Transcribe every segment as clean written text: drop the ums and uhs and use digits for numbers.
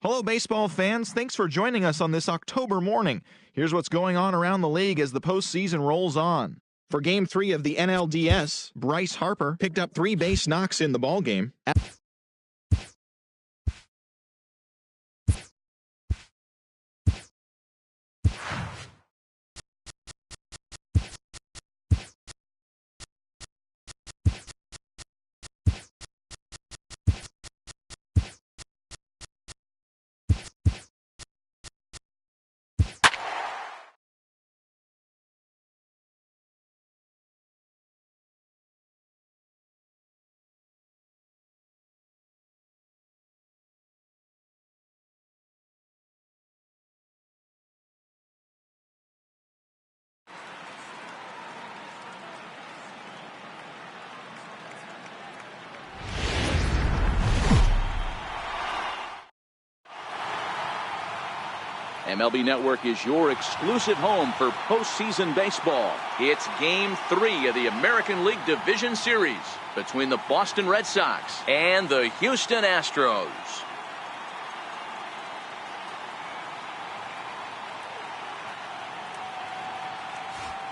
Hello, baseball fans. Thanks for joining us on this October morning. Here's what's going on around the league as the postseason rolls on. For Game 3 of the NLDS, Bryce Harper picked up 3 base knocks in the ballgame. MLB Network is your exclusive home for postseason baseball. It's Game 3 of the American League Division Series between the Boston Red Sox and the Houston Astros.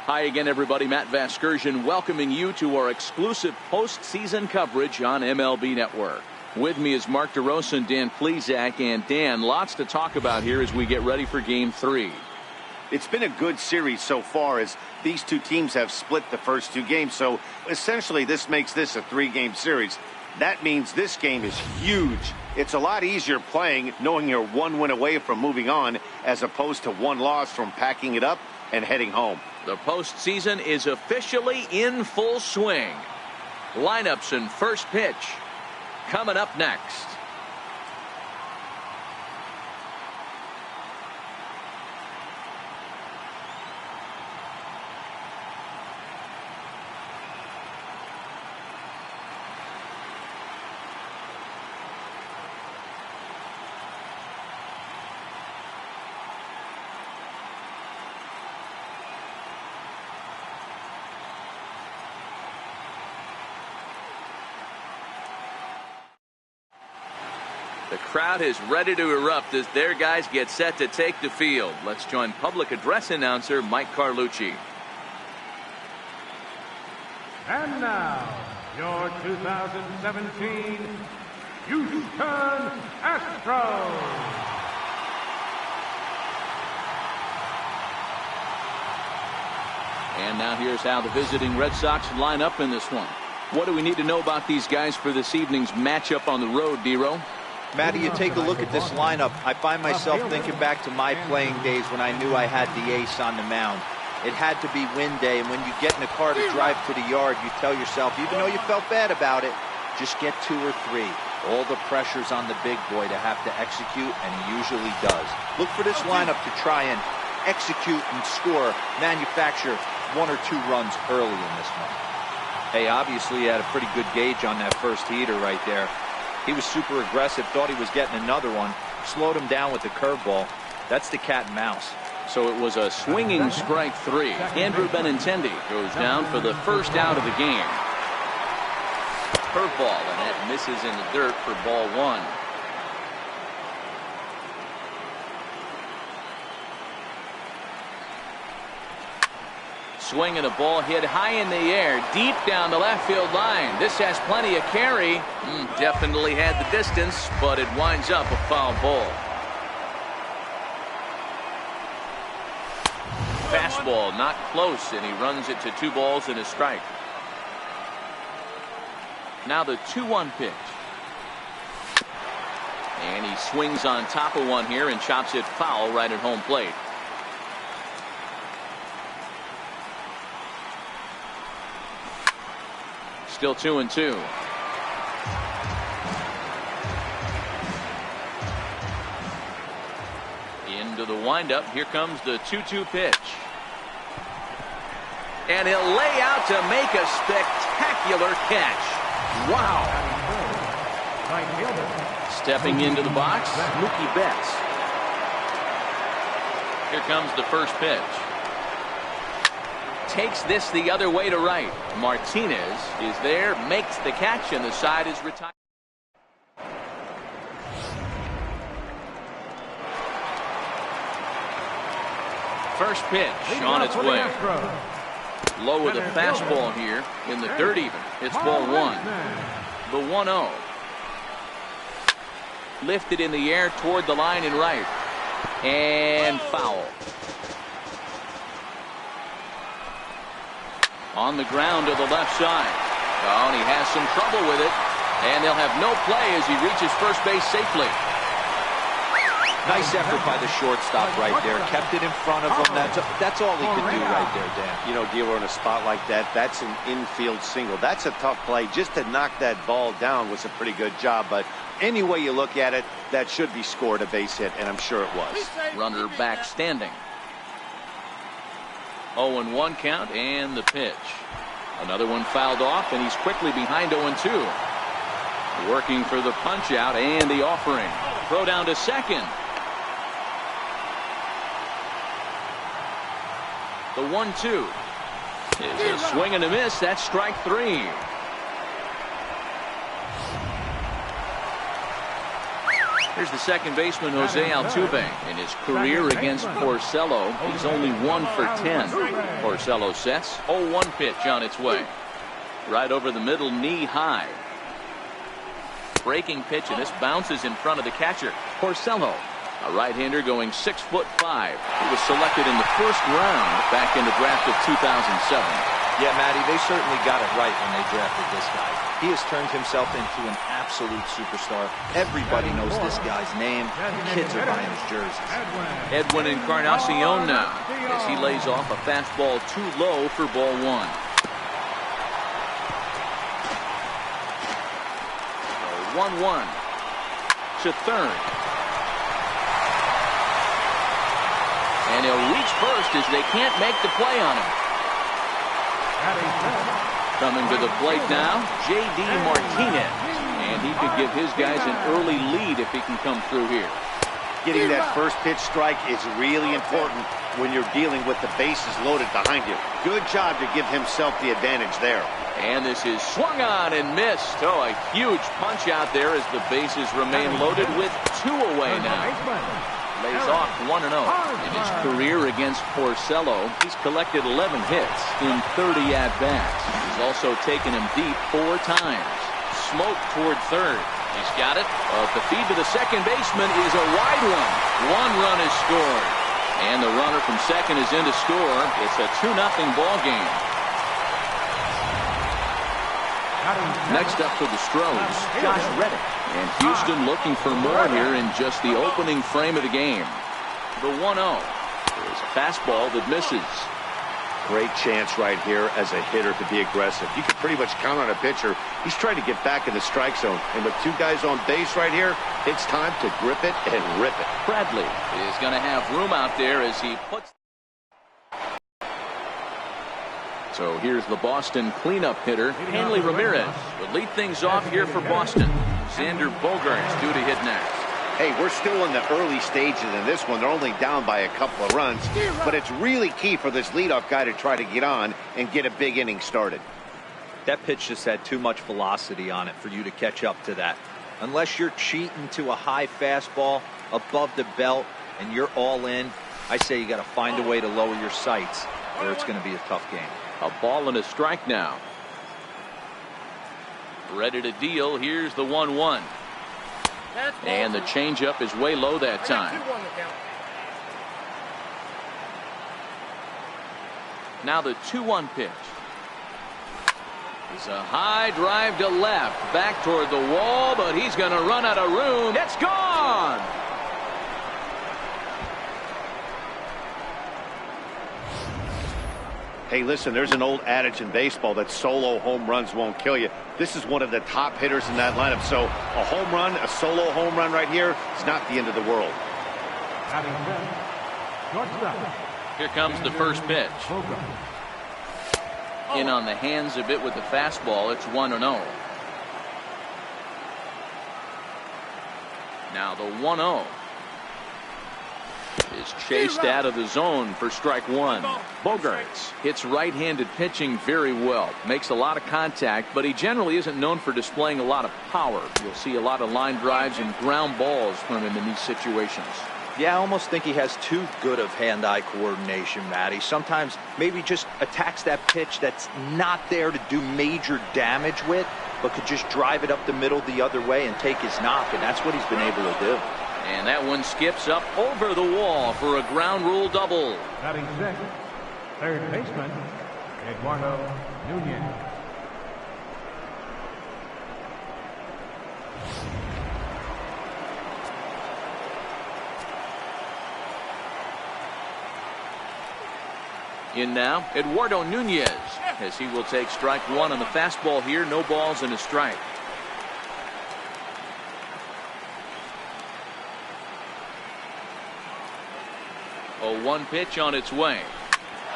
Hi again, everybody. Matt Vasgersian welcoming you to our exclusive postseason coverage on MLB Network. With me is Mark DeRosa and Dan Plesac. And Dan, lots to talk about here as we get ready for Game 3. It's been a good series so far as these two teams have split the first 2 games. So essentially this makes this a 3-game series. That means this game is huge. It's a lot easier playing knowing you're 1 win away from moving on as opposed to 1 loss from packing it up and heading home. The postseason is officially in full swing. Lineups and first pitch coming up next. The crowd is ready to erupt as their guys get set to take the field. Let's join public address announcer Mike Carlucci. And now, your 2017 Houston Astros. And now here's how the visiting Red Sox line up in this one. What do we need to know about these guys for this evening's matchup on the road, Dero? Matty, you take a look at this lineup. I find myself thinking back to my playing days when I knew I had the ace on the mound. It had to be win day, and when you get in a car to drive to the yard, you tell yourself, even though you felt bad about it, just get 2 or 3. All the pressure's on the big boy to have to execute, and he usually does. Look for this lineup to try and execute and score, manufacture 1 or 2 runs early in this one. Hey, obviously he had a pretty good gauge on that first heater right there. He was super aggressive, thought he was getting another one, slowed him down with the curveball. That's the cat and mouse. So it was a swinging strike 3. Andrew Benintendi goes down for the first out of the game. Curveball, and that misses in the dirt for ball 1. Swing and a ball hit high in the air, deep down the left field line. This has plenty of carry. Definitely had the distance, but it winds up a foul ball. Fastball not close, and he runs it to 2 balls and a strike. Now the 2-1 pitch. And he swings on top of one here and chops it foul right at home plate. Still 2-2. Into the windup. Here comes the 2-2 pitch. And he'll lay out to make a spectacular catch. Wow. Stepping into the box, Mookie Betts. Here comes the first pitch. Takes this the other way to right. Martinez is there, makes the catch, and the side is retired. First pitch on its way. Low with a fastball here in the dirt even. It's ball one. The 1-0. Lifted in the air toward the line and right. And foul. On the ground to the left side. Oh, and he has some trouble with it. And they'll have no play as he reaches first base safely. Nice effort by the shortstop right there. Kept it in front of him. That's all he could do right there, Dan. You know, Dealer, in a spot like that, that's an infield single. That's a tough play. Just to knock that ball down was a pretty good job. But any way you look at it, that should be scored a base hit, and I'm sure it was. Runner back standing. 0-1 count and the pitch. Another one fouled off, and he's quickly behind 0-2. Working for the punch out and the offering. Throw down to second. The 1-2 is a swing and a miss. That's strike three. Here's the second baseman, Jose Altuve. In his career against Porcello, he's only 1 for 10. Porcello sets. 0-1 pitch on its way. Right over the middle, knee high. Breaking pitch, and this bounces in front of the catcher. Porcello, a right-hander going 6'5". He was selected in the first round back in the draft of 2007. Yeah, Matty, they certainly got it right when they drafted this guy. He has turned himself into an absolute superstar. Everybody knows this guy's name. Kids are buying his jerseys. Edwin Encarnacion now as he lays off a fastball too low for ball one. 1-1 to third. And he'll reach first as they can't make the play on him. Coming to the plate now, J.D. Martinez. And he could give his guys an early lead if he can come through here. Getting that first pitch strike is really important when you're dealing with the bases loaded behind you. Good job to give himself the advantage there. And this is swung on and missed. Oh, a huge punch out there as the bases remain loaded with 2 away now. Lays off 1-0. In his career against Porcello, he's collected 11 hits in 30 at-bats. He's also taken him deep 4 times. Smoke toward third. He's got it. The feed to the second baseman is a wide one. 1 run is scored. And the runner from second is in to score. It's a 2-0 ball game. Next up for the Stros, Josh Reddick. And Houston looking for more here in just the opening frame of the game. The 1-0 is a fastball that misses. Great chance right here as a hitter to be aggressive. You can pretty much count on a pitcher. He's trying to get back in the strike zone. And with 2 guys on base right here, it's time to grip it and rip it. Bradley is going to have room out there as he puts. So here's the Boston cleanup hitter, Hanley Ramirez, will lead things off here for Boston. Xander Bogaerts due to hit next. Hey, we're still in the early stages in this one. They're only down by a couple of runs, but it's really key for this leadoff guy to try to get on and get a big inning started. That pitch just had too much velocity on it for you to catch up to that. Unless you're cheating to a high fastball above the belt and you're all in, I say you got to find a way to lower your sights or it's going to be a tough game. A ball and a strike now. Ready to deal. Here's the 1-1. And the changeup is way low that time. Now the 2-1 pitch. It's a high drive to left. Back toward the wall, but he's going to run out of room. It's gone. Hey, listen, there's an old adage in baseball that solo home runs won't kill you. This is one of the top hitters in that lineup. So a home run, a solo home run right here is not the end of the world. Here comes the first pitch. In on the hands a bit with the fastball. It's 1-0. Now the 1-0 is chased out of the zone for strike one. Bogaerts hits right-handed pitching very well. Makes a lot of contact, but he generally isn't known for displaying a lot of power. You'll see a lot of line drives and ground balls from him in these situations. Yeah, I almost think he has too good of hand-eye coordination, Matty. Sometimes maybe just attacks that pitch that's not there to do major damage with, but could just drive it up the middle the other way and take his knock, and that's what he's been able to do. And that one skips up over the wall for a ground rule double. Batting sixth, third baseman, Eduardo Nunez. In now, Eduardo Nunez, as he will take strike one on the fastball here. No balls and a strike. A 1 pitch on its way.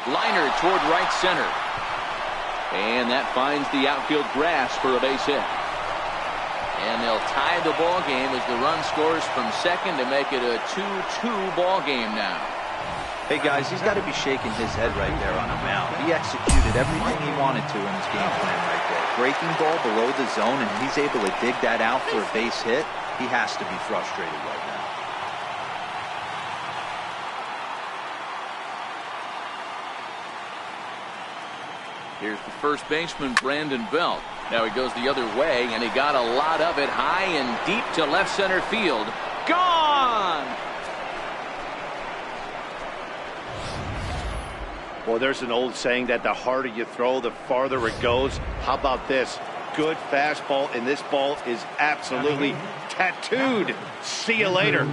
Liner toward right center. And that finds the outfield grass for a base hit. And they'll tie the ball game as the run scores from second to make it a 2-2 ball game now. Hey guys, he's got to be shaking his head right there on a mound. He executed everything he wanted to in his game plan right there. Breaking ball below the zone, and he's able to dig that out for a base hit. He has to be frustrated right now. Here's the first baseman, Brandon Belt. Now he goes the other way, and he got a lot of it high and deep to left center field. Gone! Well, there's an old saying that the harder you throw, the farther it goes. How about this? Good fastball, and this ball is absolutely tattooed. See you later.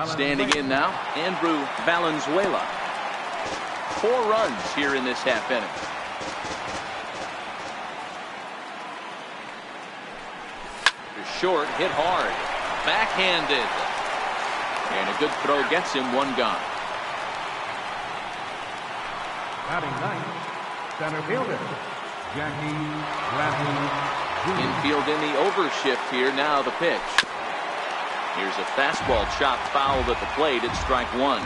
Standing in now, Andrew Valenzuela. 4 runs here in this half inning. Short, hit hard, backhanded, and a good throw gets him 1 gone. Batting ninth, center fielder, Jackie Bradley. Infield in the overshift here. Now the pitch. Here's a fastball chopped foul at the plate. It's strike 1.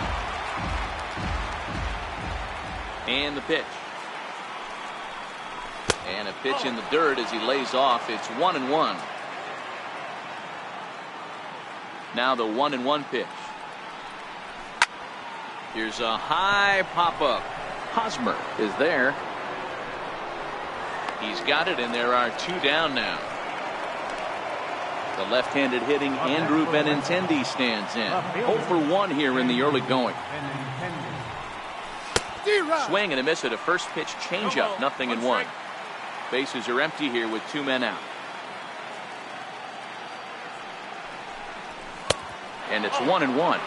And the pitch. And a pitch in the dirt as he lays off. It's 1-1. Now the 1-1 pitch. Here's a high pop-up. Hosmer is there. He's got it, and there are 2 down now. The left-handed hitting Andrew Benintendi stands in. 0 for 1 here in the early going. Swing and a miss at a first pitch changeup. 0-1. Bases are empty here with 2 men out. And it's 1-1.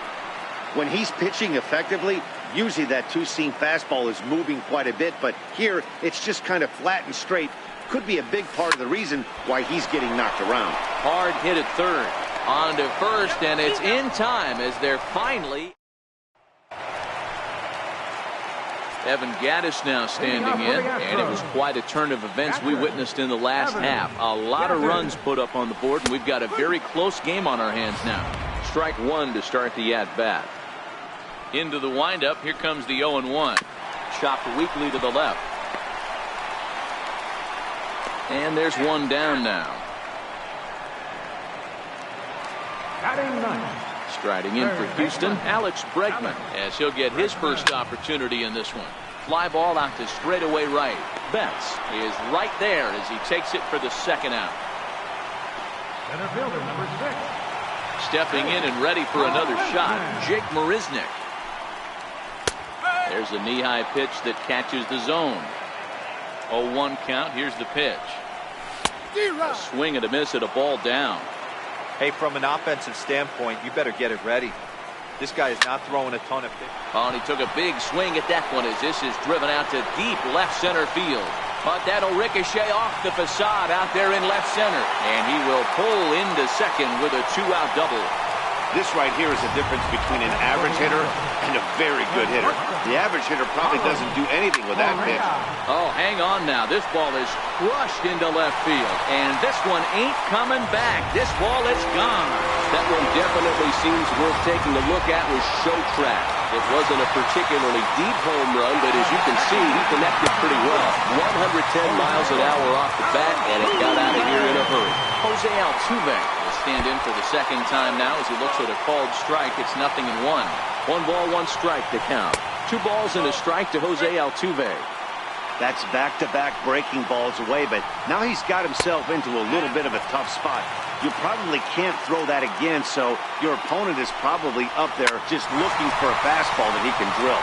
When he's pitching effectively, usually that 2-seam fastball is moving quite a bit, but here it's just kind of flat and straight. Could be a big part of the reason why he's getting knocked around. Hard hit at third. On to first, and it's in time as they're finally. Evan Gaddis now standing in, and it was quite a turn of events we witnessed in the last half. A lot of runs put up on the board, and we've got a very close game on our hands now. Strike 1 to start the at-bat. Into the windup. Here comes the 0-1. Chopped weakly to the left. And there's 1 down now. Striding in for Houston, Alex Bregman, as he'll get his first opportunity in this one. Fly ball out to straightaway right. Betts is right there as he takes it for the 2nd out. Center fielder, number 6. Stepping in and ready for another shot, Jake Marisnick. There's a knee-high pitch that catches the zone. 0-1 count. Here's the pitch. A swing and a miss at a ball down. Hey, from an offensive standpoint, you better get it ready. This guy is not throwing a ton of pitch. Oh, and he took a big swing at that one as this is driven out to deep left center field. But that'll ricochet off the facade out there in left center. And he will pull into second with a 2-out double. This right here is a difference between an average hitter and a very good hitter. The average hitter probably doesn't do anything with that pitch. Oh, hang on now. This ball is crushed into left field. And this one ain't coming back. This ball is gone. That one definitely seems worth taking a look at with show track. It wasn't a particularly deep home run, but as you can see, he connected pretty well. 110 miles an hour off the bat, and it got out of here in a hurry. Jose Altuve will stand in for the second time now as he looks at a called strike. It's 0-1. 1 ball, 1 strike to count. 2 balls and a strike to Jose Altuve. That's back-to-back breaking balls away, but now he's got himself into a little bit of a tough spot. You probably can't throw that again, so your opponent is probably up there just looking for a fastball that he can drill.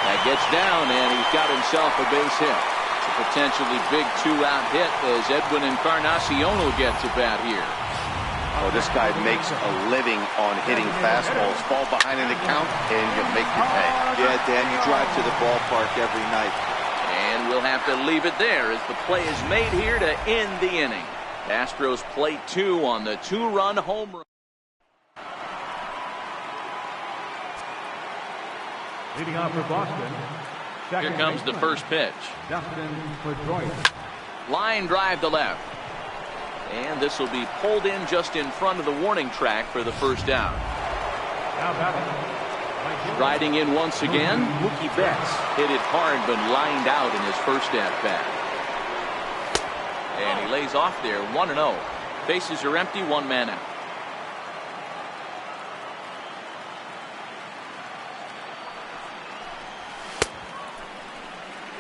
That gets down, and he's got himself a base hit. It's a potentially big 2-out hit as Edwin Encarnacion gets a bat here. Oh, this guy makes a living on hitting fastballs. Fall behind in the count, and you make your pay. Yeah, Dan, you drive to the ballpark every night. And we'll have to leave it there as the play is made here to end the inning. Astros play 2 on the 2-run home run. Leading off for Boston. Here comes the first pitch. Dustin Pedroia. Line drive to left. And this will be pulled in just in front of the warning track for the first down. Now batting. Riding in once again, Mookie Betts hit it hard but lined out in his first at-bat. And he lays off there, 1-0. Bases are empty, 1 man out.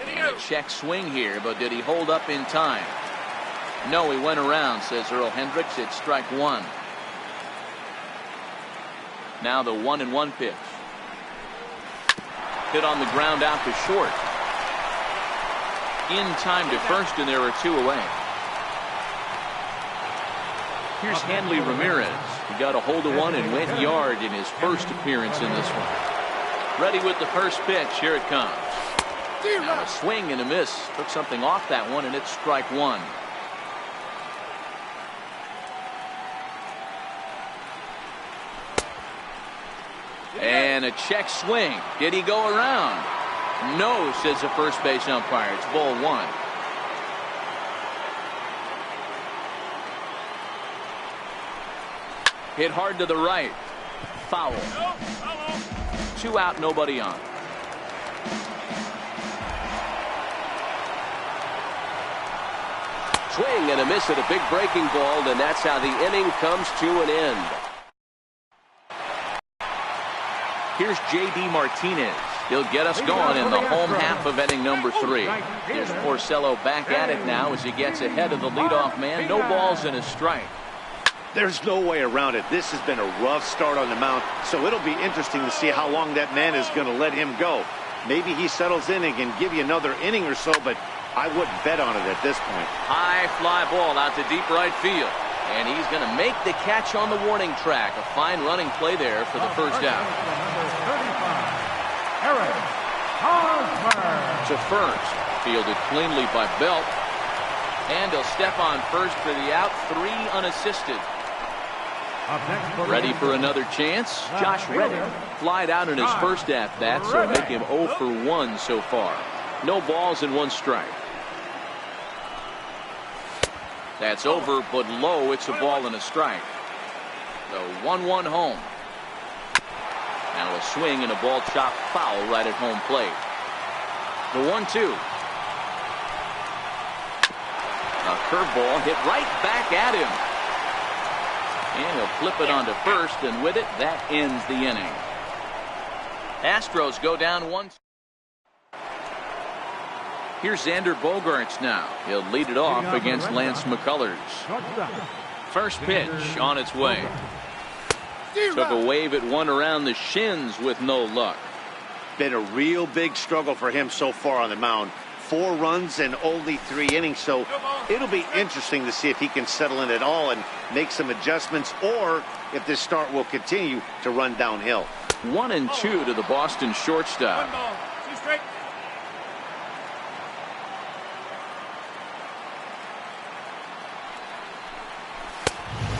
And a check swing here, but did he hold up in time? No, he went around, says Earl Hendricks. It's strike 1. Now the 1-1 pitch. Hit on the ground out to short. In time to first, and there are 2 away. Here's Hanley Ramirez. He got a hold of one and went yard in his first appearance in this one. Ready with the first pitch. Here it comes. Now a swing and a miss. Took something off that one, and it's strike 1. And a check swing. Did he go around? No, says the first base umpire. It's ball 1. Hit hard to the right. Foul. 2 out, nobody on. Swing and a miss at a big breaking ball, and that's how the inning comes to an end. Here's J.D. Martinez. He'll get us going in the home half of inning number 3. Here's Porcello back at it now as he gets ahead of the leadoff man. No balls and a strike. There's no way around it. This has been a rough start on the mound, so it'll be interesting to see how long that man is going to let him go. Maybe he settles in and can give you another inning or so, but I wouldn't bet on it at this point. High fly ball out to deep right field. And he's going to make the catch on the warning track. A fine running play there for the first out. To first. Fielded cleanly by Belt. And he'll step on first for the out. 3 unassisted. Ready for another chance. Josh Reddick flied out in his first at-bat, so make him 0 for 1 so far. No balls and 1 strike. That's over, but low. It's a ball and a strike. The 1-1 home. Now a swing and a ball chopped foul right at home plate. The 1-2. A curveball hit right back at him. And he'll flip it onto first, and with it, that ends the inning. Astros go down 1. Here's Xander Bogaerts now. He'll lead it off against Lance McCullers. First pitch on its way. Took a wave at one around the shins with no luck. Been a real big struggle for him so far on the mound. 4 runs and only 3 innings, so it'll be interesting to see if he can settle in at all and make some adjustments, or if this start will continue to run downhill. 1-2 to the Boston shortstop. 1 ball, 2 strikes.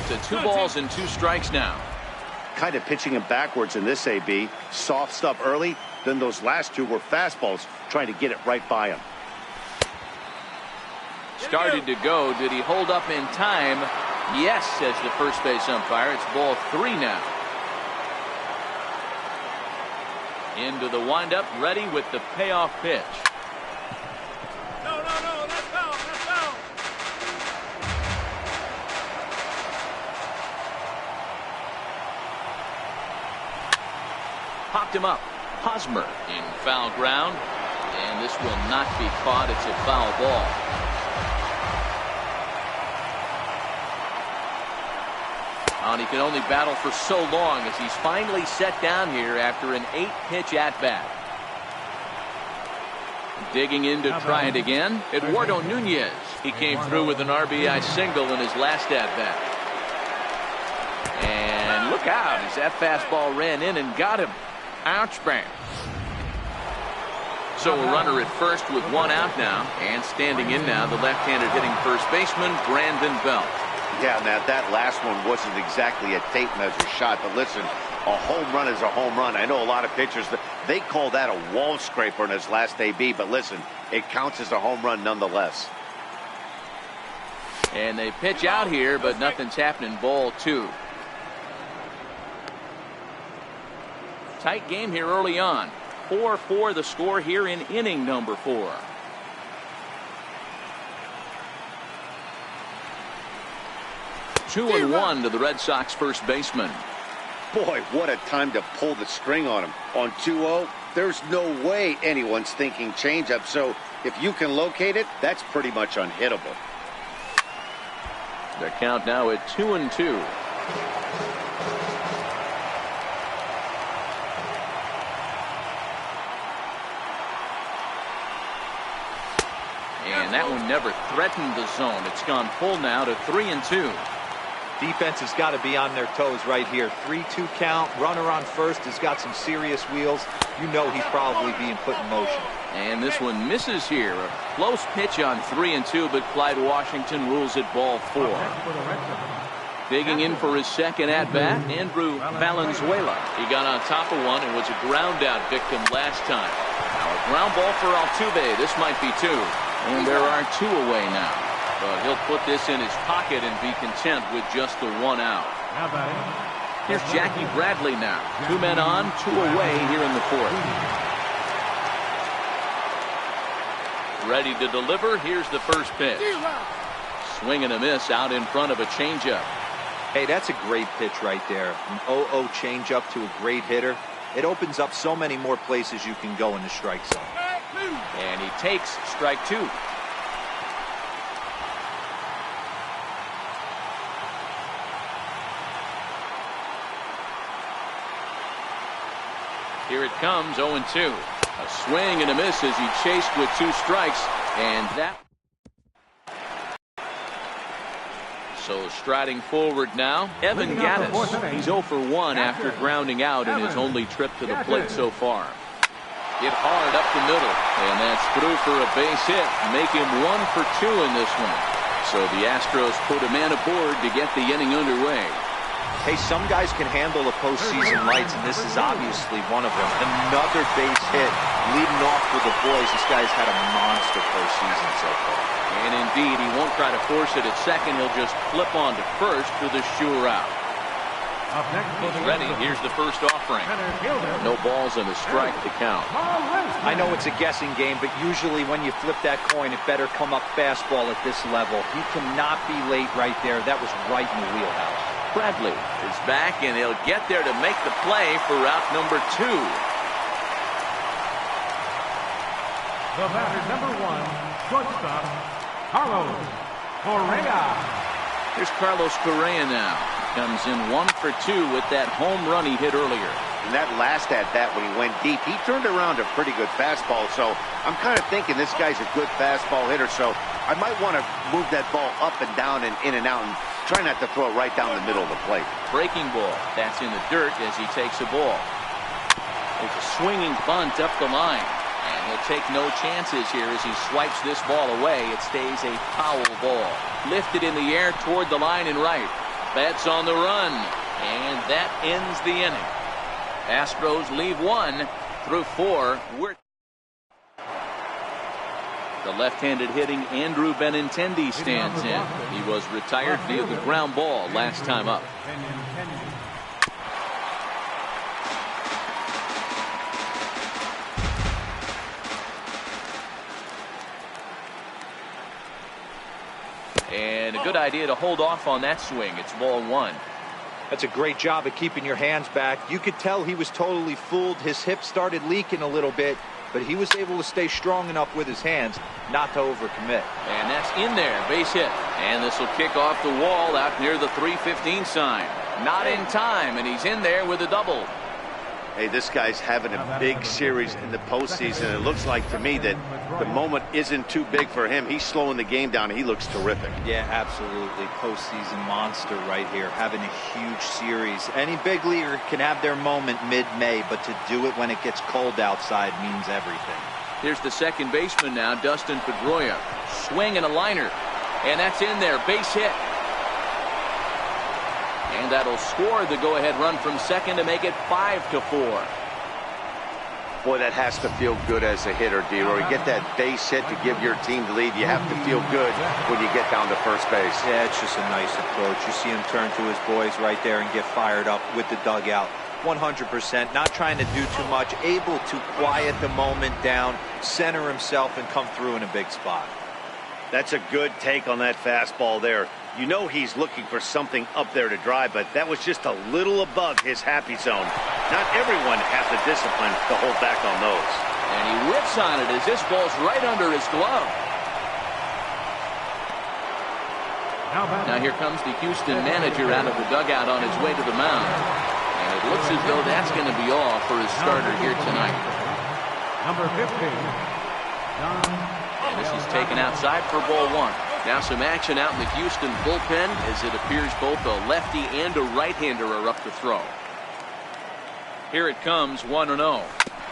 To 2 balls and 2 strikes now. Kind of pitching him backwards in this AB. Soft stuff early, then those last 2 were fastballs, trying to get it right by him. Started to go. Did he hold up in time? Yes, says the first base umpire. It's ball 3 now. Into the windup, ready with the payoff pitch. No, that's foul. popped him up. Hosmer in foul ground. And this will not be caught. It's a foul ball. And he can only battle for so long as he's finally set down here after an 8-pitch at-bat. Digging in to try it again, Eduardo Nunez. He came through with an RBI single in his last at-bat. And look out as that fastball ran in and got him. Ouch, bang. So a runner at first with one out now. And standing in now, the left-handed hitting first baseman, Brandon Belt. Yeah, Matt, that last one wasn't exactly a tape measure shot, but listen, a home run is a home run. I know a lot of pitchers, they call that a wall scraper in his last AB, but listen, it counts as a home run nonetheless. And they pitch out here, but nothing's happening. Ball 2. Tight game here early on. 4-4 the score here in inning number 4. Two and 1 to the Red Sox first baseman. Boy, what a time to pull the string on him. On 2-0, there's no way anyone's thinking changeup. So if you can locate it, that's pretty much unhittable. The count now at 2-2. And that one never threatened the zone. It's gone full now to 3-2. Defense has got to be on their toes right here. 3-2 count. Runner on first has got some serious wheels. You know he's probably being put in motion. And this one misses here. A close pitch on 3-2, but Clyde Washington rules it ball 4. Digging in for his second at-bat, Andrew Valenzuela. He got on top of one and was a ground-out victim last time. Now a ground ball for Altuve. This might be 2. And there are 2 away now. But he'll put this in his pocket and be content with just the 1 out. Here's Jackie Bradley now. 2 men on, 2 away here in the 4th. Ready to deliver. Here's the first pitch. Swing and a miss out in front of a changeup. Hey, that's a great pitch right there. An 0-0 changeup to a great hitter. It opens up so many more places you can go in the strike zone. And he takes strike 2. Here it comes, 0-2. A swing and a miss as he chased with 2 strikes, and that. So striding forward now, Evan Gattis. He's 0 for 1 after grounding out in his only trip to the plate so far. Hit hard up the middle, and that's through for a base hit. Make him 1 for 2 in this one. So the Astros put a man aboard to get the inning underway. Hey, some guys can handle the postseason lights, and this is obviously one of them. Another base hit, leading off with the boys. This guy's had a monster postseason so far. And indeed, he won't try to force it at second. He'll just flip on to first for the sure out. He's ready. Here's the first offering. No balls and a strike to count. I know it's a guessing game, but usually when you flip that coin, it better come up fastball at this level. He cannot be late right there. That was right in the wheelhouse. Bradley is back, and he'll get there to make the play for out number 2. The batter, number 1, shortstop, Carlos Correa. Here's Carlos Correa now. Comes in 1 for 2 with that home run he hit earlier. And that last at-bat when he went deep, he turned around a pretty good fastball. So I'm kind of thinking this guy's a good fastball hitter. So I might want to move that ball up and down and in and out and try not to throw it right down the middle of the plate. Breaking ball. That's in the dirt as he takes a ball. There's a swinging bunt up the line. And he'll take no chances here as he swipes this ball away. It stays a foul ball. Lifted in the air toward the line and right. Betts on the run. And that ends the inning. Astros leave 1 through 4. The left-handed hitting Andrew Benintendi stands in. He was retired via the ground ball last time up. And a good idea to hold off on that swing. It's ball 1. That's a great job of keeping your hands back. You could tell he was totally fooled. His hip started leaking a little bit, but he was able to stay strong enough with his hands not to overcommit. And that's in there, base hit. And this will kick off the wall out near the 315 sign. Not in time, and he's in there with a double. Hey, this guy's having a big series in the postseason. It looks like to me that the moment isn't too big for him. He's slowing the game down. He looks terrific. Yeah, absolutely. Postseason monster right here, having a huge series. Any big leaguer can have their moment mid-May, but to do it when it gets cold outside means everything. Here's the second baseman now, Dustin Pedroia. Swing and a liner. And that's in there, base hit. And that'll score the go-ahead run from second to make it 5-4. Boy, that has to feel good as a hitter, D-Roy. You get that base hit to give your team the lead. You have to feel good when you get down to first base. Yeah, it's just a nice approach. You see him turn to his boys right there and get fired up with the dugout. 100%, not trying to do too much, able to quiet the moment down, center himself, and come through in a big spot. That's a good take on that fastball there. You know he's looking for something up there to drive, but that was just a little above his happy zone. Not everyone has the discipline to hold back on those. And he whips on it as this ball's right under his glove. Now here comes the Houston manager out of the dugout on his way to the mound. And it looks as though that's going to be all for his starter here tonight. Number 15. And this is taken outside for ball one. Now some action out in the Houston bullpen as it appears both a lefty and a right-hander are up to throw. Here it comes, 1-0.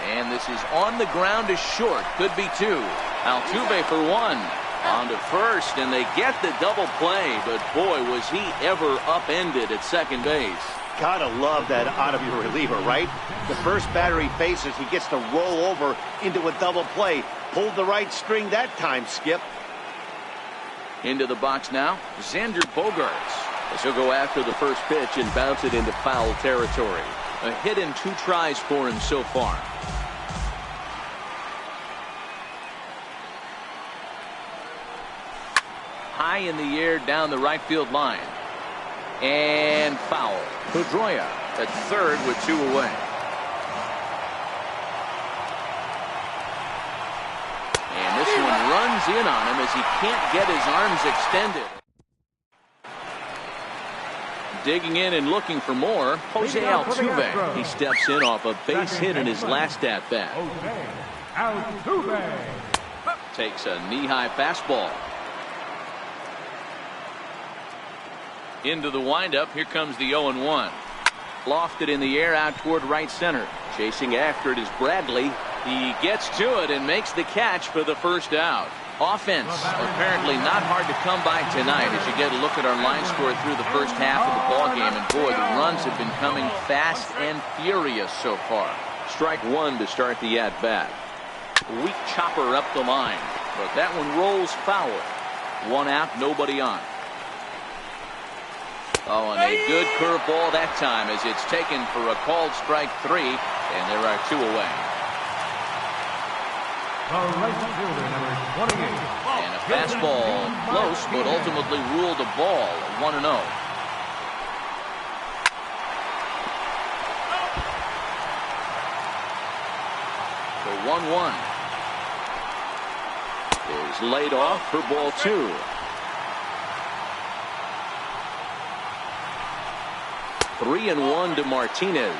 And this is on the ground to short. Could be two. Altuve for one. On to first, and they get the double play. But boy, was he ever upended at second base. Gotta love that out of your reliever, right? The first batter he faces, he gets to roll over into a double play. Pulled the right string that time, Skip. Into the box now, Xander Bogaerts. As he'll go after the first pitch and bounce it into foul territory. A hit in 2 tries for him so far. High in the air down the right field line. And foul. Pedroia at third with 2 away. And this one runs in on him as he can't get his arms extended. Digging in and looking for more, Jose Altuve. He steps in off a base hit in his last at-bat. Altuve Takes a knee-high fastball. Into the windup. Here comes the 0-1. Lofted in the air out toward right center. Chasing after it is Bradley. He gets to it and makes the catch for the first out. Offense apparently not hard to come by tonight as you get a look at our line score through the first half of the ball game. And boy, the runs have been coming fast and furious so far. Strike one to start the at-bat. Weak chopper up the line, but that one rolls foul. 1 out, nobody on. Oh, and a good curveball that time as it's taken for a called strike 3, and there are 2 away. The right fielder, number 28. And a fastball close, but ultimately ruled a ball. 1-0. The 1-1 is laid off for ball 2. Three and 1 to Martinez.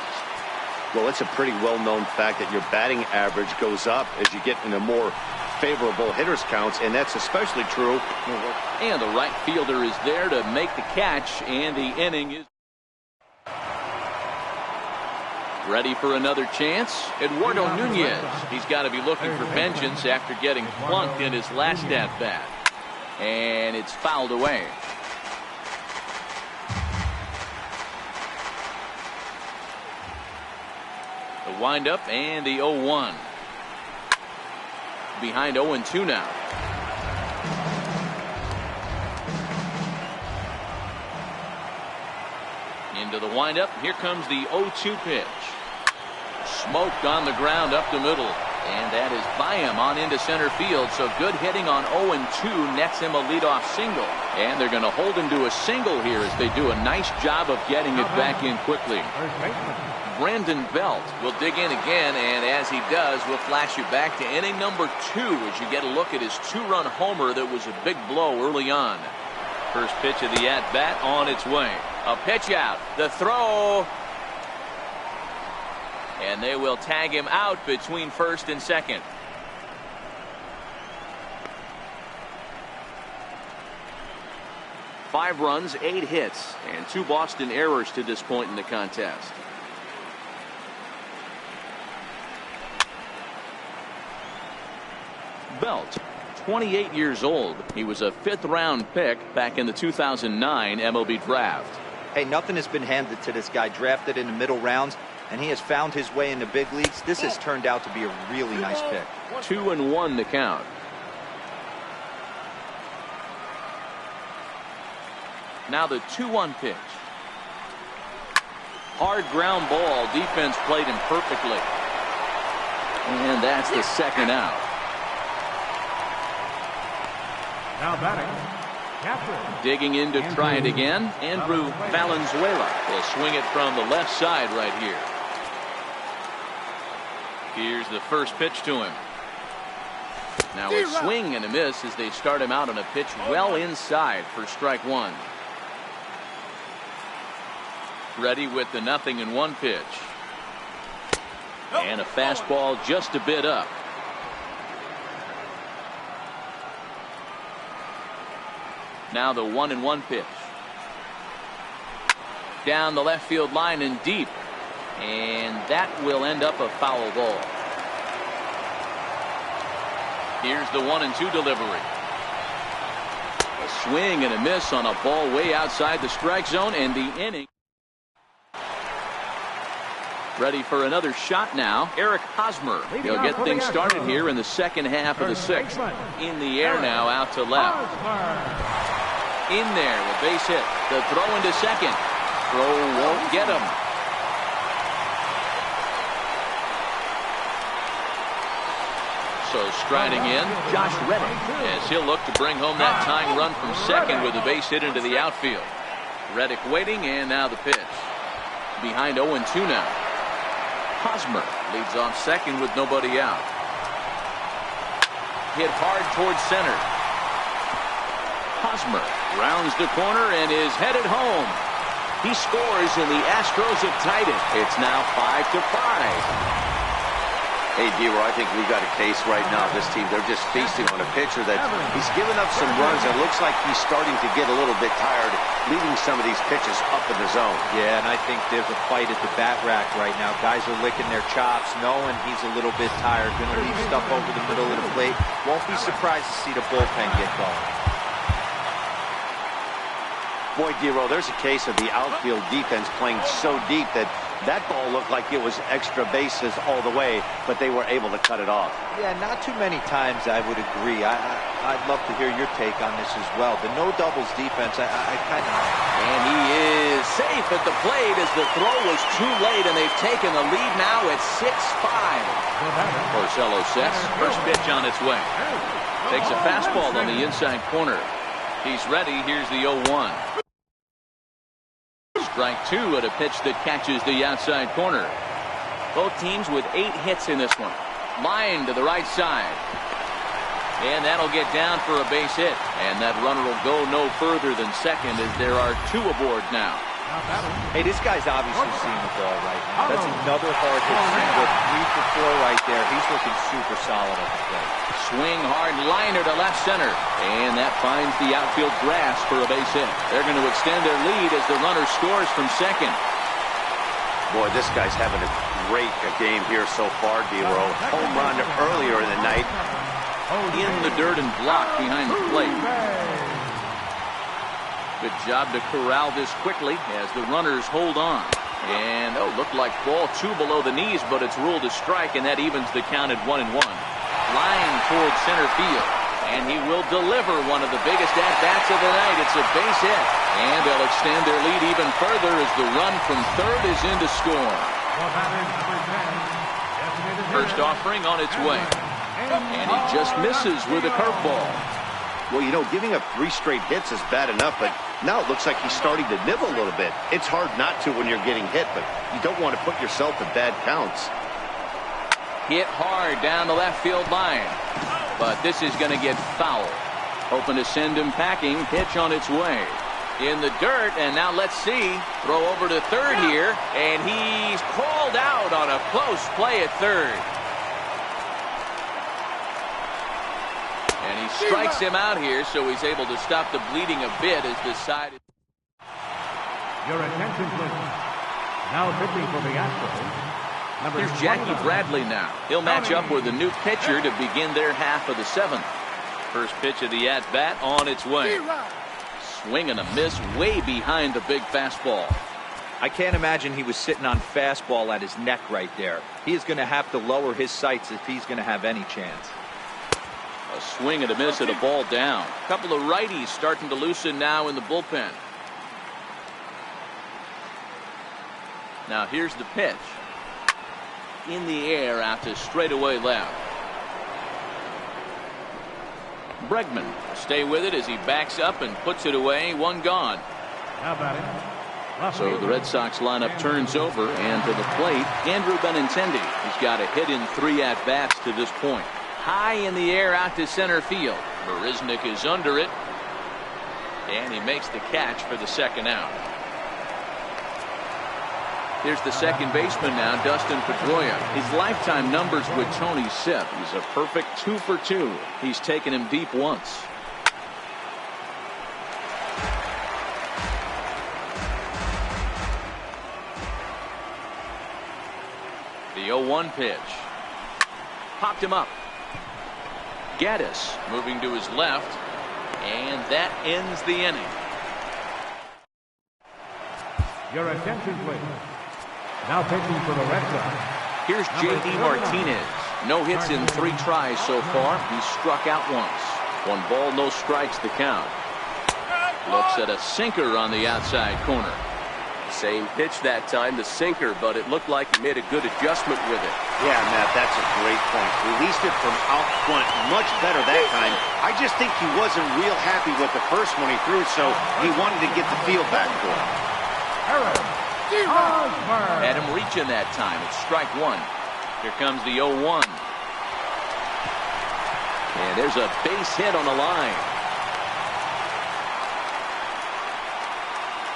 Well, it's a pretty well-known fact that your batting average goes up as you get into more favorable hitters counts, and that's especially true. And the right fielder is there to make the catch, and the inning is ready for another chance. Eduardo Nunez. He's got to be looking for vengeance after getting plunked in his last at-bat. And it's fouled away. The windup and the 0-1. Behind 0-2 now. Into the windup. Here comes the 0-2 pitch. Smoked on the ground up the middle. And that is by him on into center field. So good hitting on 0-2 nets him a leadoff single. And they're going to hold him to a single here as they do a nice job of getting it back in quickly. Brandon Belt will dig in again, and as he does, we'll flash you back to inning number 2 as you get a look at his 2-run homer that was a big blow early on. First pitch of the at-bat on its way. A pitch out. The throw. And they will tag him out between first and second. Five runs, 8 hits, and 2 Boston errors to this point in the contest. Belt, 28 years old. He was a 5th-round pick back in the 2009 MLB draft. Hey, nothing has been handed to this guy. Drafted in the middle rounds, and he has found his way in the big leagues. This has turned out to be a really nice pick. 2-1 to count. Now the 2-1 pitch. Hard ground ball. Defense played him perfectly. And that's the second out. Now batting, captain. Digging in to try it again. Andrew Valenzuela will swing it from the left side right here. Here's the first pitch to him. Now a swing and a miss as they start him out on a pitch well inside for strike 1. Ready with the 0-1 pitch. And a fastball just a bit up. Now the 1-1 pitch. Down the left field line and deep. And that will end up a foul ball. Here's the 1-2 delivery. A swing and a miss on a ball way outside the strike zone, and the inning. Ready for another shot now. Eric Hosmer. He'll get things started here in the second half of the 6th. In the air now, out to left. In there, the base hit. The throw into second. Throw won't get him. So striding in, Josh Reddick, as he'll look to bring home that tying run from second with a base hit into the outfield. Reddick waiting, and now the pitch. Behind 0-2 now. Hosmer leads off second with nobody out. Hit hard towards center. Hosmer rounds the corner and is headed home. He scores, and the Astros have tied it. It's now 5-5. Hey, D-Roy, I think we've got a case right now. This team, they're just feasting on a pitcher that he's given up some runs. It looks like he's starting to get a little bit tired, leaving some of these pitches up in the zone. Yeah, and I think there's a fight at the bat rack right now. Guys are licking their chops, knowing he's a little bit tired. Going to leave stuff over the middle of the plate. Won't be surprised to see the bullpen get going. Boy, D-Roy, there's a case of the outfield defense playing so deep that ball looked like it was extra bases all the way, but they were able to cut it off. Yeah, not too many times I would agree. I'd love to hear your take on this as well. The no doubles defense, I kind of... And he is safe at the plate as the throw was too late, and they've taken the lead now at 6-5. Porcello sets. First pitch on its way. Takes a fastball on the inside corner. He's ready. Here's the 0-1. Strike 2 at a pitch that catches the outside corner. Both teams with 8 hits in this one. Line to the right side. And that'll get down for a base hit. And that runner will go no further than second as there are 2 aboard now. Hey, this guy's obviously seeing the ball right now. That's another hard hit single. 3 for 4 right there. He's looking super solid at the plate. Swing hard liner to left center. And that finds the outfield grass for a base hit. They're going to extend their lead as the runner scores from second. Boy, this guy's having a great game here so far, D-Roy. Home run earlier in the night. In the dirt and blocked behind the plate. Good job to corral this quickly as the runners hold on. And, looked like ball 2 below the knees, but it's ruled a strike, and that evens the count at 1-1. Line towards center field. And he will deliver one of the biggest at-bats of the night. It's a base hit. And they'll extend their lead even further as the run from third is in to score. First offering on its way. And he just misses with a curveball. Well, you know, giving up 3 straight hits is bad enough, but now it looks like he's starting to nibble a little bit. It's hard not to when you're getting hit, but you don't want to put yourself in bad counts. Hit hard down the left field line. But this is going to get foul. Hoping to send him packing. Pitch on its way. In the dirt, and now let's see. Throw over to third here, and he's called out on a close play at third. And he strikes him out here, so he's able to stop the bleeding a bit as the side. Your attention, please. Now pitching for the Astros. Here's Jackie Bradley now. He'll match up with a new pitcher to begin their half of the 7th. First pitch of the at-bat on its way. Swing and a miss way behind the big fastball. I can't imagine he was sitting on fastball at his neck right there. He is going to have to lower his sights if he's going to have any chance. A swing and a miss at a ball down. A couple of righties starting to loosen now in the bullpen. Now here's the pitch. In the air out to straightaway left. Bregman stay with it as he backs up and puts it away. One gone. How about it? So the Red Sox lineup turns over, and to the plate, Andrew Benintendi. He's got a hit in 3 at-bats to this point. High in the air out to center field. Marisnick is under it, and he makes the catch for the second out. Here's the second baseman now, Dustin Pedroia. His lifetime numbers with Tony Sipp. He's a perfect 2 for 2. He's taken him deep once. The 0-1 pitch. Popped him up. Gaddis moving to his left, and that ends the inning. Your attention, please. Now pitching for the Red Sox. Here's J.D. Martinez. No hits in 3 tries so far. He's struck out once. 1 ball, no strikes the count. Looks at a sinker on the outside corner. Same pitch that time, the sinker, but it looked like he made a good adjustment with it. Yeah, Matt, that's a great point. Released it from out front much better that time. I just think he wasn't real happy with the first one he threw, so he wanted to get the feel back for him. Had him reaching that time. It's strike 1. Here comes the 0-1. And there's a base hit on the line.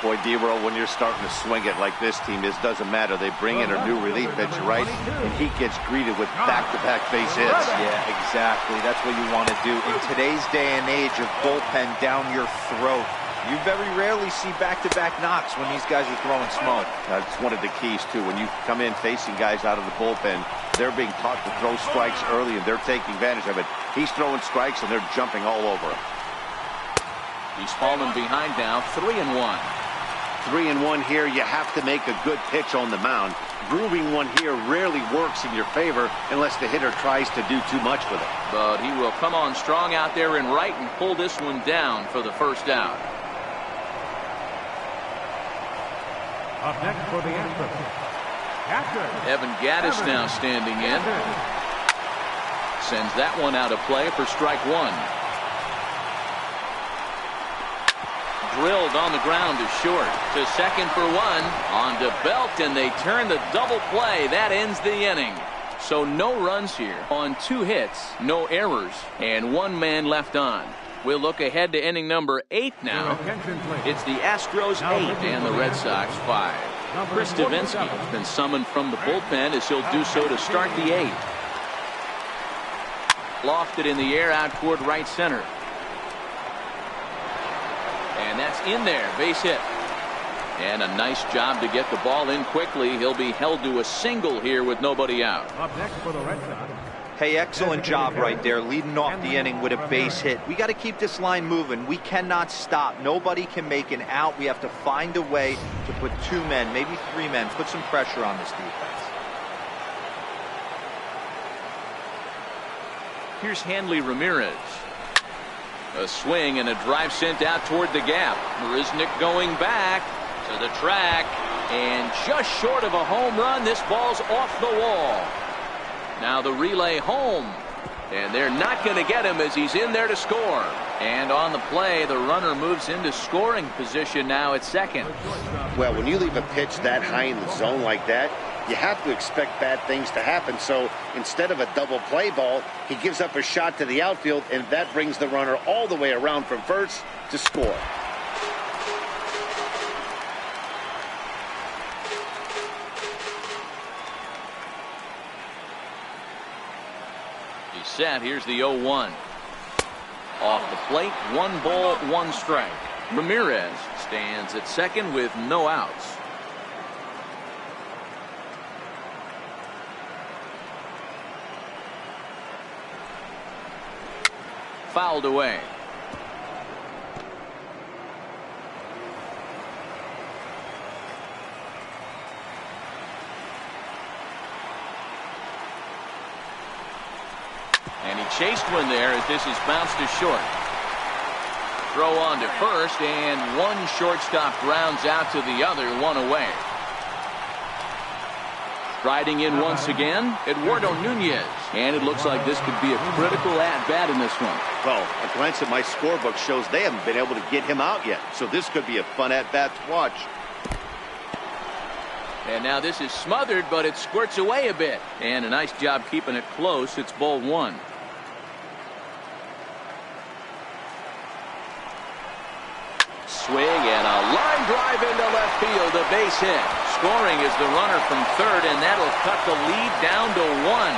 Boy, D-Roll, when you're starting to swing it like this team is, doesn't matter. They bring in a new relief pitcher, right? And he gets greeted with back-to-back base hits. Yeah, exactly. That's what you want to do. In today's day and age of bullpen down your throat, you very rarely see back-to-back knocks when these guys are throwing smoke. That's one of the keys, too. When you come in facing guys out of the bullpen, they're being taught to throw strikes early, and they're taking advantage of it. He's throwing strikes, and they're jumping all over him. He's fallen behind now, 3-1. 3-1 here. You have to make a good pitch on the mound. Grooving one here rarely works in your favor unless the hitter tries to do too much with it. But he will come on strong out there in right and pull this one down for the first out. Up next for the Astros. Evan Gaddis now standing in. Sends that one out of play for strike 1. Drilled on the ground to short. To second for 1. On to Belt, and they turn the double play. That ends the inning. So no runs here on 2 hits, no errors, and 1 man left on. We'll look ahead to inning number 8 now. It's the Astros 8 and the Red Sox 5. Chris Davinsky has been summoned from the bullpen as he'll do so to start the 8th. Lofted in the air out toward right center. And that's in there, base hit. And a nice job to get the ball in quickly. He'll be held to a single here with nobody out. Up next for the Red Sox. Hey, excellent job right there, leading off the inning with a base hit. We got to keep this line moving. We cannot stop. Nobody can make an out. We have to find a way to put 2 men, maybe 3 men, put some pressure on this defense. Here's Hanley Ramirez. A swing and a drive sent out toward the gap. Marisnick going back to the track, and just short of a home run. This ball's off the wall. Now the relay home. And they're not going to get him as he's in there to score. And on the play, the runner moves into scoring position now at second. Well, when you leave a pitch that high in the zone like that, you have to expect bad things to happen. So instead of a double play ball, he gives up a shot to the outfield, and that brings the runner all the way around from first to score. He's set. Here's the 0-1. Off the plate, 1 ball, 1 strike. Ramirez stands at second with no outs. Fouled away. And he chased one there as this is bounced to short. Throw on to first, and one shortstop grounds out to the other, 1 away. Riding in once again, Eduardo Nunez. And it looks like this could be a critical at-bat in this one. Well, a glance at my scorebook shows they haven't been able to get him out yet. So this could be a fun at-bat to watch. And now this is smothered, but it squirts away a bit. And a nice job keeping it close. It's ball 1. Swing and a line drive into left field, a base hit. Scoring is the runner from third, and that'll cut the lead down to 1.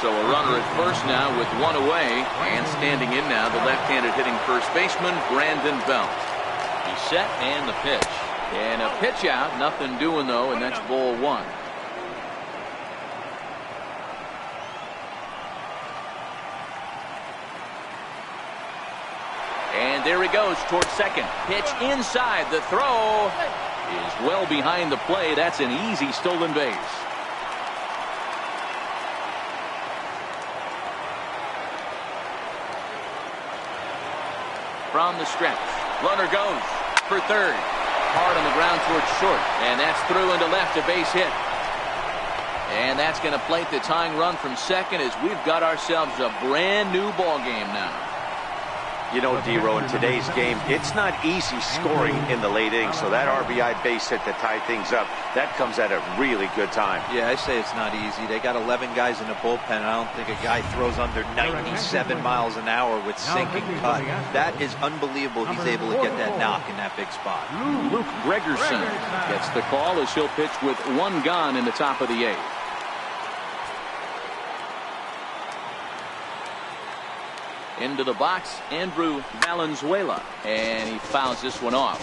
So a runner at first now with 1 away, and standing in now the left-handed hitting first baseman Brandon Belt. He's set and the pitch. And a pitch out, nothing doing though, and that's ball 1. And there he goes towards second. Pitch inside. The throw is well behind the play. That's an easy stolen base. From the stretch. Runner goes for third. Hard on the ground towards short. And that's through into left, a base hit. And that's going to plate the tying run from second as we've got ourselves a brand new ball game now. You know, D-Row, in today's game, it's not easy scoring in the late innings. So that RBI base hit to tie things up, that comes at a really good time. Yeah, I say it's not easy. They got 11 guys in the bullpen, and I don't think a guy throws under 97 miles an hour with sinking cut. That is unbelievable he's able to get that knock in that big spot. Luke Gregerson gets the call as he'll pitch with 1 gone in the top of the 8th. Into the box, Andrew Valenzuela, and he fouls this one off.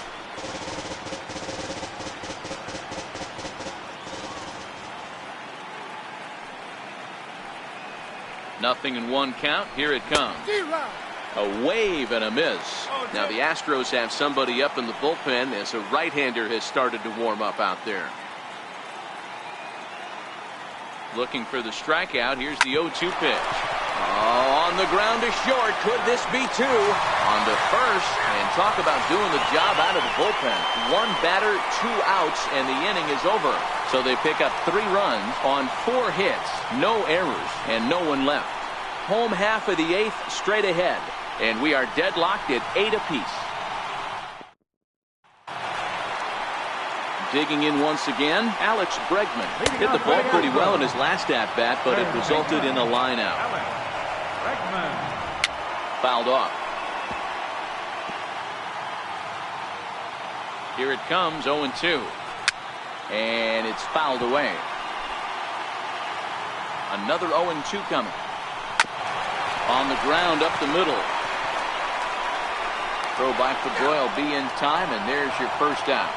Nothing in 1 count. Here it comes. A wave and a miss. Now the Astros have somebody up in the bullpen as a right-hander has started to warm up out there. Looking for the strikeout. Here's the 0-2 pitch. Oh, on the ground to short. Could this be 2? On to first. And talk about doing the job out of the bullpen. 1 batter, 2 outs, and the inning is over. So they pick up 3 runs on 4 hits. No errors, and no one left. Home half of the 8th straight ahead. And we are deadlocked at 8 apiece. Digging in once again, Alex Bregman hit the ball pretty well in his last at-bat, but it resulted in a line-out. Fouled off. Here it comes, 0-2. And it's fouled away. Another 0-2 coming. On the ground up the middle. Throw by Pedroia will be in time, and there's your first out.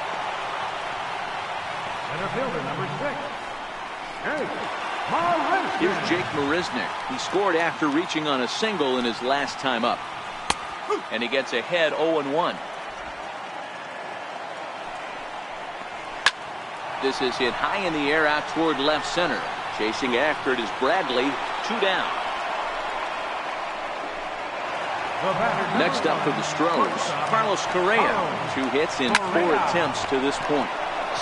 Center fielder number 6. Here's Jake Marisnick. He scored after reaching on a single in his last time up. And he gets ahead 0-1. This is hit high in the air out toward left center. Chasing after it is Bradley. 2 down. Next up for the Stros, Carlos Correa. 2 hits in 4 attempts to this point.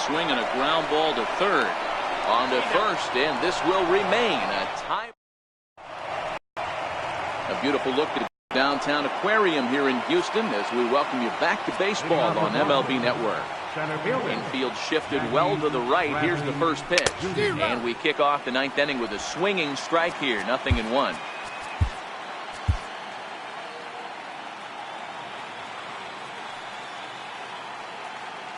Swing and a ground ball to third. On to first, and this will remain a tie. A beautiful look at downtown aquarium here in Houston as we welcome you back to baseball on MLB Network. Infield shifted well to the right. Here's the first pitch. And we kick off the ninth inning with a swinging strike here. 0-1.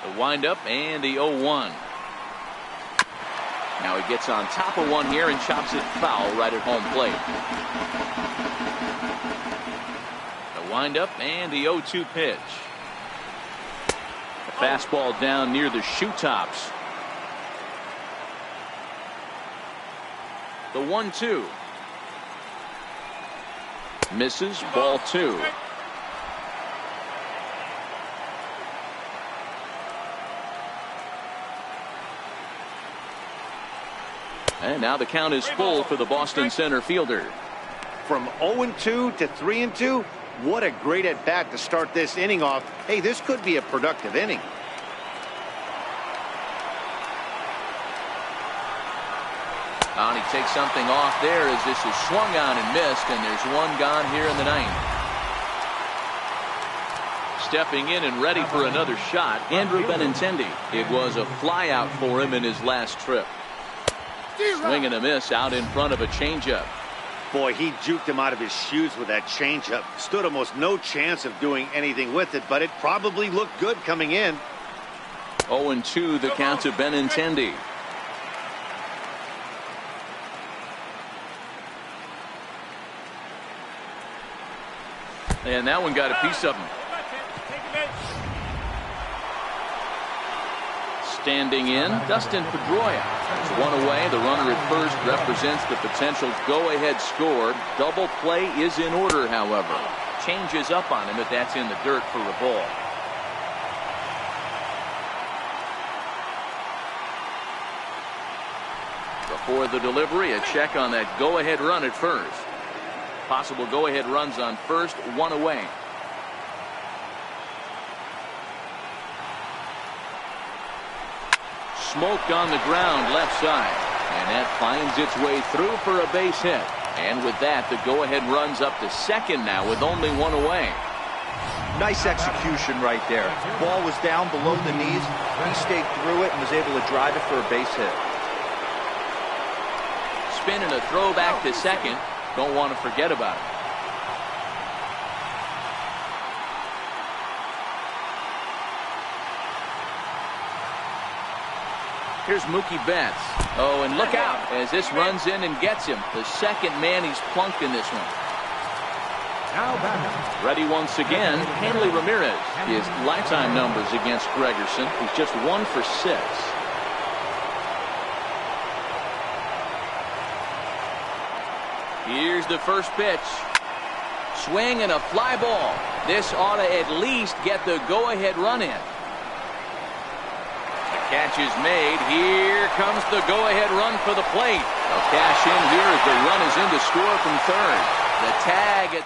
The windup and the 0-1. Now he gets on top of one here and chops it foul right at home plate. The windup and the 0-2 pitch. The fastball down near the shoe tops. The 1-2. Misses, ball 2. And now the count is full for the Boston center fielder. From 0-2 to 3-2, what a great at bat to start this inning off. Hey, this could be a productive inning. And he takes something off there as this is swung on and missed, and there's one gone here in the ninth. Stepping in and ready for another shot, Andrew Benintendi. It was a flyout for him in his last trip. Swing and a miss out in front of a changeup. Boy, he juked him out of his shoes with that changeup. Stood almost no chance of doing anything with it, but it probably looked good coming in. 0-2 the count to Benintendi. And that one got a piece of him. Standing in, Dustin Pedroia. It's one away. The runner at first represents the potential go-ahead score. Double play is in order, however. Changes up on him, but that's in the dirt for a ball. Before the delivery, a check on that go-ahead run at first. Possible go-ahead runs on first, one away. Smoked on the ground left side, and that finds its way through for a base hit. And with that, the go-ahead runs up to second now with only one away. Nice execution right there. Ball was down below the knees. He stayed through it and was able to drive it for a base hit. Spin and a throw back to second. Don't want to forget about it. Here's Mookie Betts. Oh, and look out as this runs in and gets him. The second man he's plunked in this one. Ready once again, Hanley Ramirez. His lifetime numbers against Gregerson. He's just 1 for 6. Here's the first pitch. Swing and a fly ball. This ought to at least get the go-ahead run in. Catch is made. Here comes the go-ahead run for the plate. They'll cash in here as the run is in to score from third. The tag at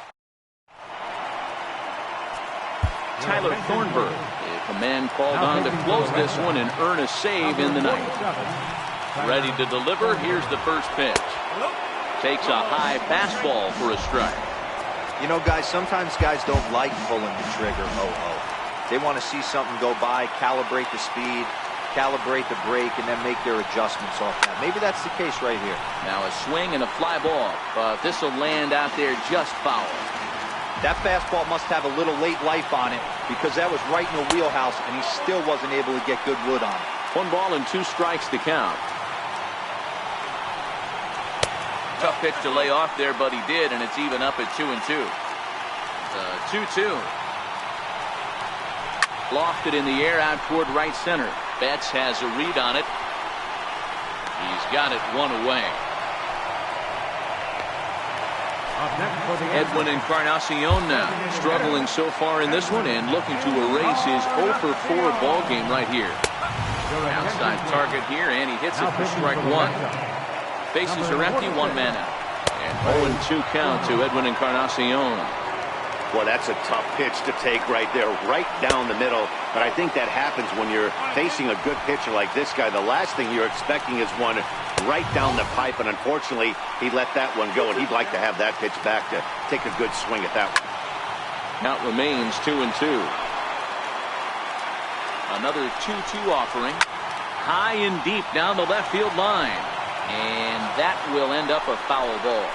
Tyler Thornburg. A man called on to close this one and earn a save in the ninth. Ready to deliver. Here's the first pitch. Takes a high fastball for a strike. You know, guys, sometimes guys don't like pulling the trigger. They want to see something go by, calibrate the speed, calibrate the break, and then make their adjustments off that. Maybe that's the case right here. Now a swing and a fly ball. This will land out there just foul. That fastball must have a little late life on it because that was right in the wheelhouse, and he still wasn't able to get good wood on it. 1 ball and 2 strikes to count. Tough pitch to lay off there, but he did, and it's even up at 2-2. 2-2. Lofted in the air out toward right center. Betts has a read on it. He's got it 1 away. Edwin Encarnacion now struggling so far in this one and looking to erase his 0 for 4 ball game right here. Outside target here, and he hits it for strike 1. Bases are empty, 1 man out. And 0-2 count to Edwin Encarnacion. Well, that's a tough pitch to take right there, right down the middle. But I think that happens when you're facing a good pitcher like this guy. The last thing you're expecting is one right down the pipe, and unfortunately, he let that one go, and he'd like to have that pitch back to take a good swing at that one. Count remains 2-2. Another 2-2 offering. High and deep down the left field line. And that will end up a foul ball.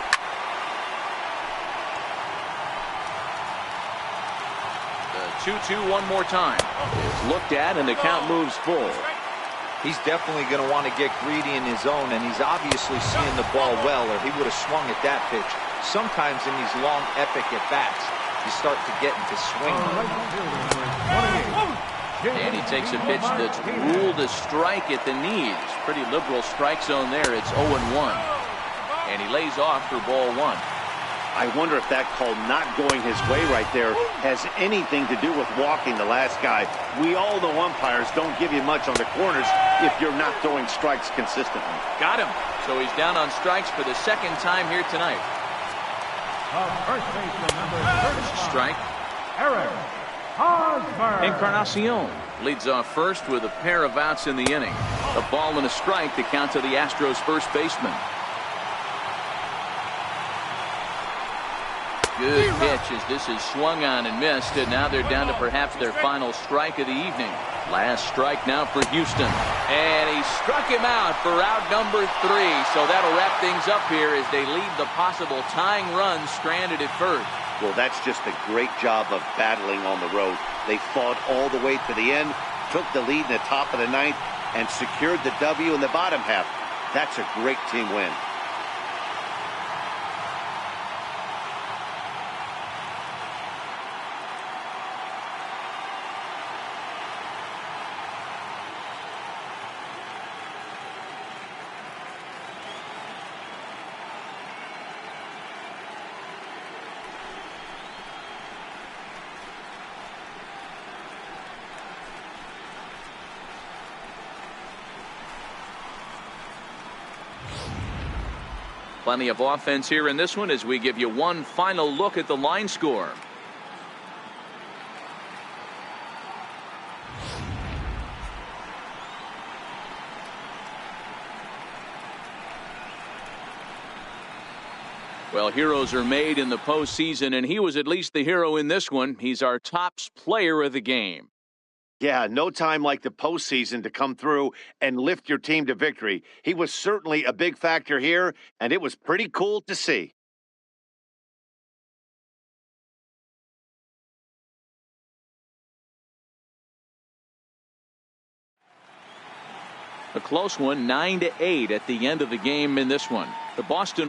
The 2-2 one more time. It's looked at and the count moves full. He's definitely going to want to get greedy in his zone, and he's obviously seeing the ball well, or he would have swung at that pitch. Sometimes in these long, epic at-bats, you start to get into swing mode. And he takes a pitch that's ruled a strike at the knees. Pretty liberal strike zone there. It's 0-1. And he lays off for ball one. I wonder if that call not going his way right there has anything to do with walking the last guy. We all know umpires don't give you much on the corners if you're not throwing strikes consistently. Got him. So he's down on strikes for the second time here tonight. First baseman number 35. Strike. Eric Hosmer. Encarnacion leads off first with a pair of outs in the inning. A ball and a strike to count to the Astros first baseman. Good pitch as this is swung on and missed, and now they're down to perhaps their final strike of the evening. Last strike now for Houston. And he struck him out for out number 3. So that'll wrap things up here as they leave the possible tying run stranded at first. Well, that's just a great job of battling on the road. They fought all the way to the end, took the lead in the top of the ninth, and secured the W in the bottom half. That's a great team win. Plenty of offense here in this one as we give you one final look at the line score. Well, heroes are made in the postseason, and he was at least the hero in this one. He's our top player of the game. Yeah, no time like the postseason to come through and lift your team to victory. He was certainly a big factor here, and it was pretty cool to see. A close one, 9-8 at the end of the game in this one. The Boston